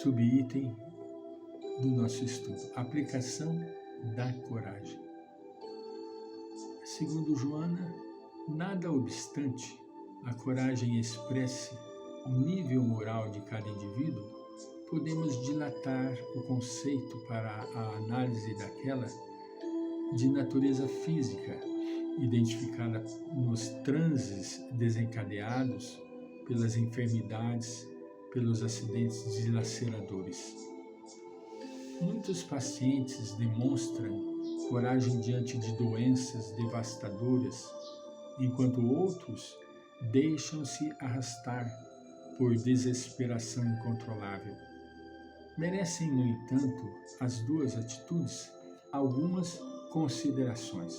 subitem do nosso estudo, aplicação da coragem. Segundo Joana, nada obstante a coragem expresse o nível moral de cada indivíduo, podemos dilatar o conceito para a análise daquela de natureza física, identificada nos transes desencadeados pelas enfermidades, pelos acidentes dilaceradores. Muitos pacientes demonstram coragem diante de doenças devastadoras, enquanto outros deixam-se arrastar por desesperação incontrolável. Merecem, no entanto, as duas atitudes algumas considerações.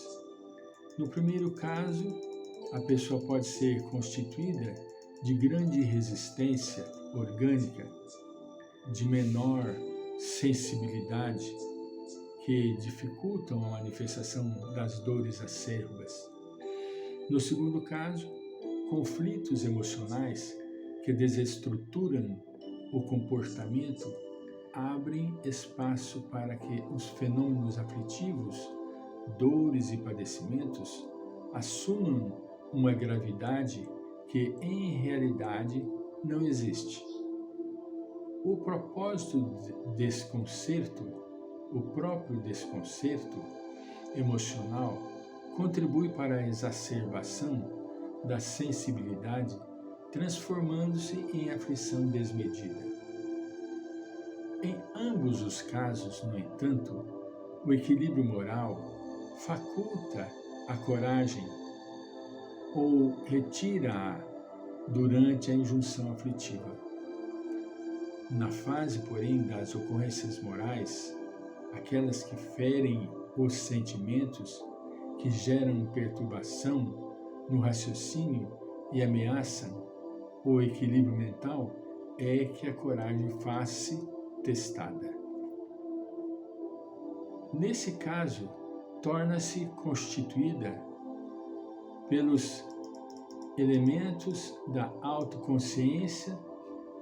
No primeiro caso, a pessoa pode ser constituída de grande resistência orgânica, de menor sensibilidade, que dificultam a manifestação das dores acerbas. No segundo caso, conflitos emocionais que desestruturam o comportamento abrem espaço para que os fenômenos aflitivos, dores e padecimentos assumam uma gravidade que, em realidade, não existe. O propósito o próprio desconcerto emocional contribui para a exacerbação da sensibilidade, transformando-se em aflição desmedida. Em ambos os casos, no entanto, o equilíbrio moral faculta a coragem ou retira-a durante a injunção aflitiva. Na fase, porém, das ocorrências morais, aquelas que ferem os sentimentos, que geram perturbação no raciocínio e ameaçam o equilíbrio mental, é que a coragem faz-se testada. Nesse caso, torna-se constituída pelos elementos da autoconsciência,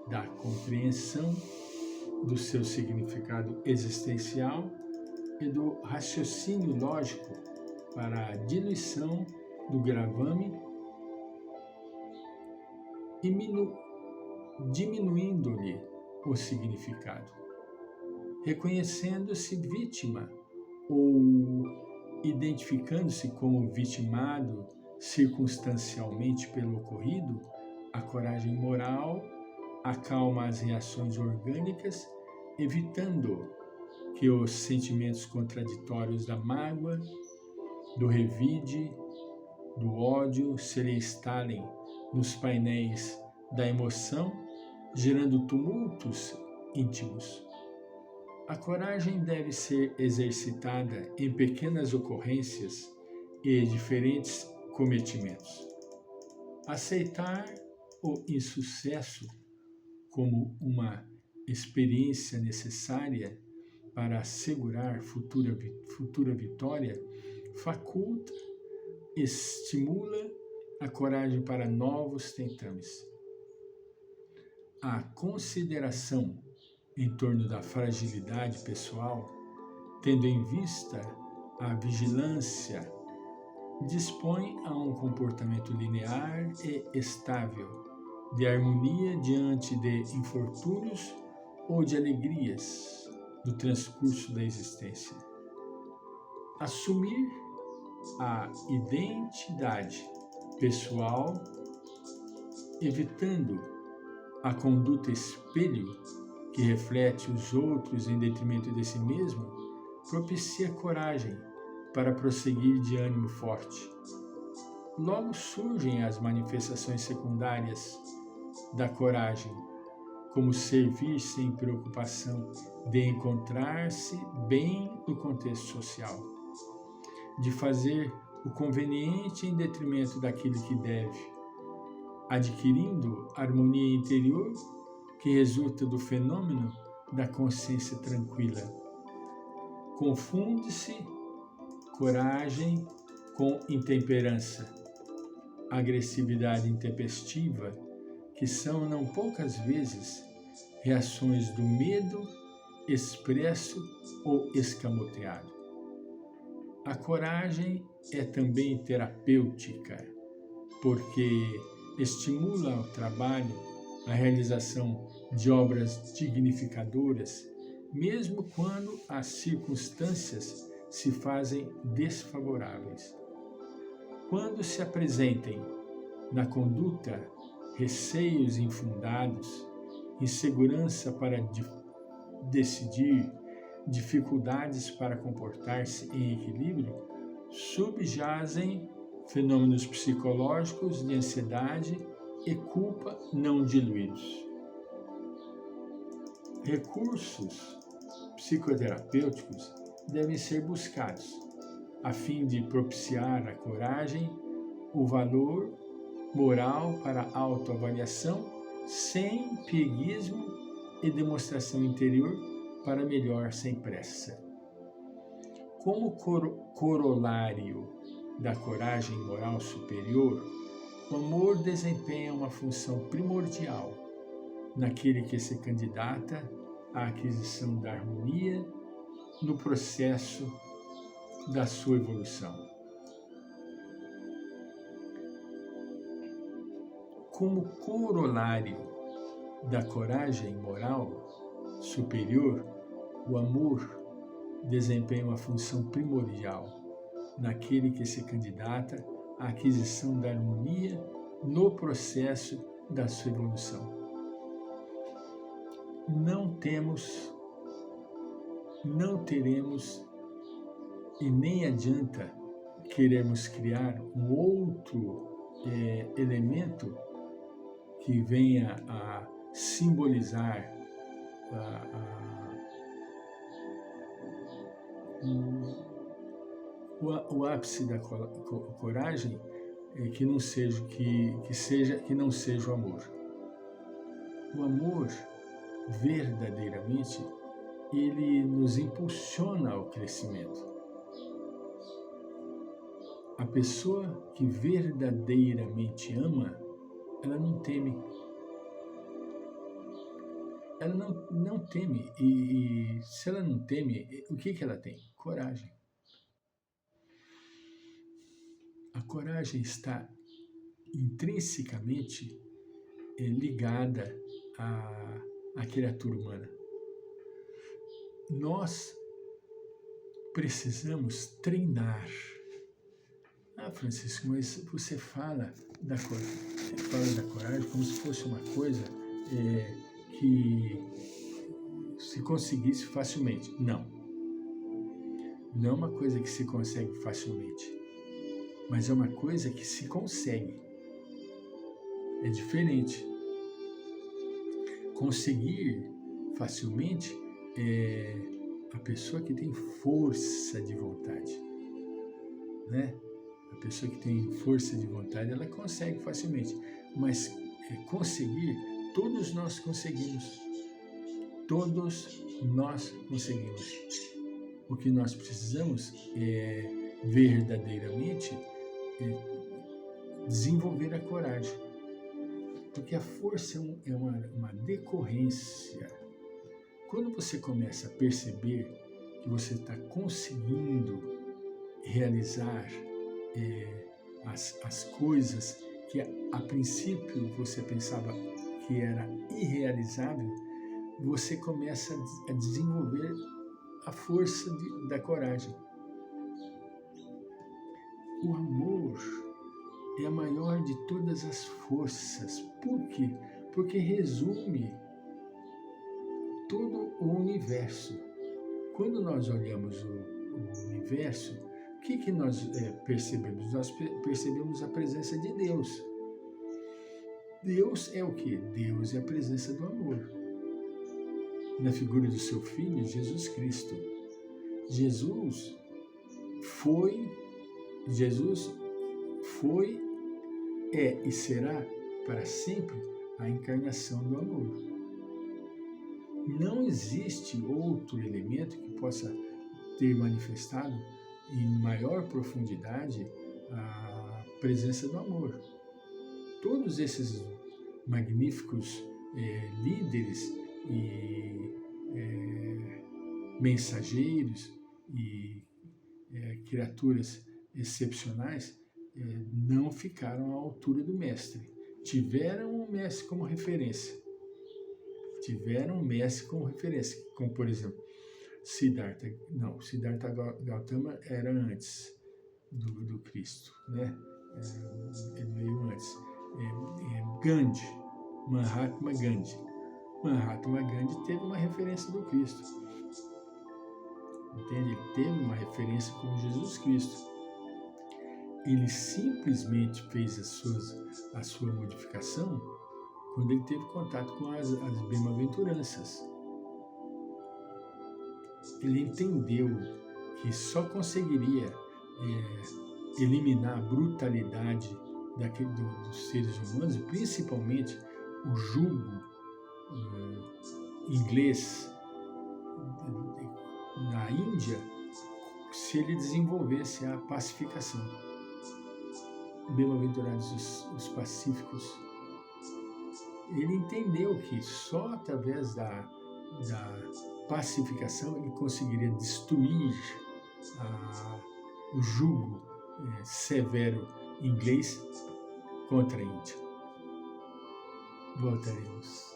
da compreensão do seu significado existencial e do raciocínio lógico para a diluição do gravame, diminuindo-lhe o significado. Reconhecendo-se vítima ou identificando-se como vitimado circunstancialmente pelo ocorrido, a coragem moral acalma as reações orgânicas, evitando que os sentimentos contraditórios da mágoa, do revide, do ódio se lhe instalem nos painéis da emoção, gerando tumultos íntimos. A coragem deve ser exercitada em pequenas ocorrências e diferentes cometimentos. Aceitar o insucesso como uma experiência necessária para assegurar futura vitória faculta, estimula a coragem para novos tentames. A consideração em torno da fragilidade pessoal, tendo em vista a vigilância, dispõe a um comportamento linear e estável, de harmonia diante de infortúnios ou de alegrias do transcurso da existência. Assumir a identidade pessoal, evitando a conduta espelho que reflete os outros em detrimento de si mesmo, propicia coragem para prosseguir de ânimo forte. Logo surgem as manifestações secundárias da coragem, como servir sem preocupação de encontrar-se bem no contexto social, de fazer o conveniente em detrimento daquilo que deve, adquirindo harmonia interior que resulta do fenômeno da consciência tranquila. Confunde-se coragem com intemperança, agressividade intempestiva, que são não poucas vezes reações do medo expresso ou escamoteado. A coragem é também terapêutica, porque estimula o trabalho, a realização de obras dignificadoras, mesmo quando as circunstâncias se fazem desfavoráveis. Quando se apresentem na conduta receios infundados, insegurança para decidir, dificuldades para comportar-se em equilíbrio, subjazem fenômenos psicológicos de ansiedade e culpa não diluídos. Recursos psicoterapêuticos devem ser buscados, a fim de propiciar a coragem, o valor moral para a autoavaliação, sem pieguismo e demonstração interior para melhor sem pressa. Como corolário da coragem moral superior, o amor desempenha uma função primordial naquele que se candidata à aquisição da harmonia no processo da sua evolução. Como corolário da coragem moral superior, o amor desempenha uma função primordial naquele que se candidata à aquisição da harmonia no processo da sua evolução. Não teremos e nem adianta queremos criar um outro elemento que venha a simbolizar o ápice da coragem, que não seja o amor. O amor, verdadeiramente, ele nos impulsiona ao crescimento. A pessoa que verdadeiramente ama, ela não teme. Ela não teme. E se ela não teme, o que ela tem? Coragem. A coragem está intrinsecamente ligada à criatura humana. Nós precisamos treinar. Francisco, mas você fala da coragem como se fosse uma coisa que se conseguisse facilmente. Não. Não é uma coisa que se consegue facilmente, mas é uma coisa que se consegue. É diferente. Conseguir facilmente é a pessoa que tem força de vontade, né? A pessoa que tem força de vontade, ela consegue facilmente, mas conseguir, todos nós conseguimos. Todos nós conseguimos. O que nós precisamos é verdadeiramente desenvolver a coragem, porque a força é uma decorrência. Quando você começa a perceber que você está conseguindo realizar as coisas que a princípio você pensava que era irrealizável, você começa a desenvolver a força da coragem. O amor é a maior de todas as forças. Por quê? Porque resume todo o universo. Quando nós olhamos o universo, o que nós percebemos? Nós percebemos a presença de Deus. Deus é o quê? Deus é a presença do amor. Na figura do seu Filho, Jesus Cristo. Jesus foi, é e será para sempre a encarnação do amor. Não existe outro elemento que possa ter manifestado em maior profundidade a presença do amor. Todos esses magníficos líderes e mensageiros e criaturas excepcionais não ficaram à altura do mestre. Tiveram o mestre como referência. Como por exemplo, Siddhartha Gautama era antes do Cristo, né? Ele veio antes. Gandhi, Mahatma Gandhi. Mahatma Gandhi teve uma referência do Cristo. Entende? Ele teve uma referência como Jesus Cristo. Ele simplesmente fez a sua modificação quando ele teve contato com as bem-aventuranças. Ele entendeu que só conseguiria eliminar a brutalidade dos seres humanos, principalmente o jugo inglês na Índia, se ele desenvolvesse a pacificação. Bem-aventurados os pacíficos. Ele entendeu que só através da pacificação ele conseguiria destruir o jugo severo inglês contra a Índia. Voltaremos.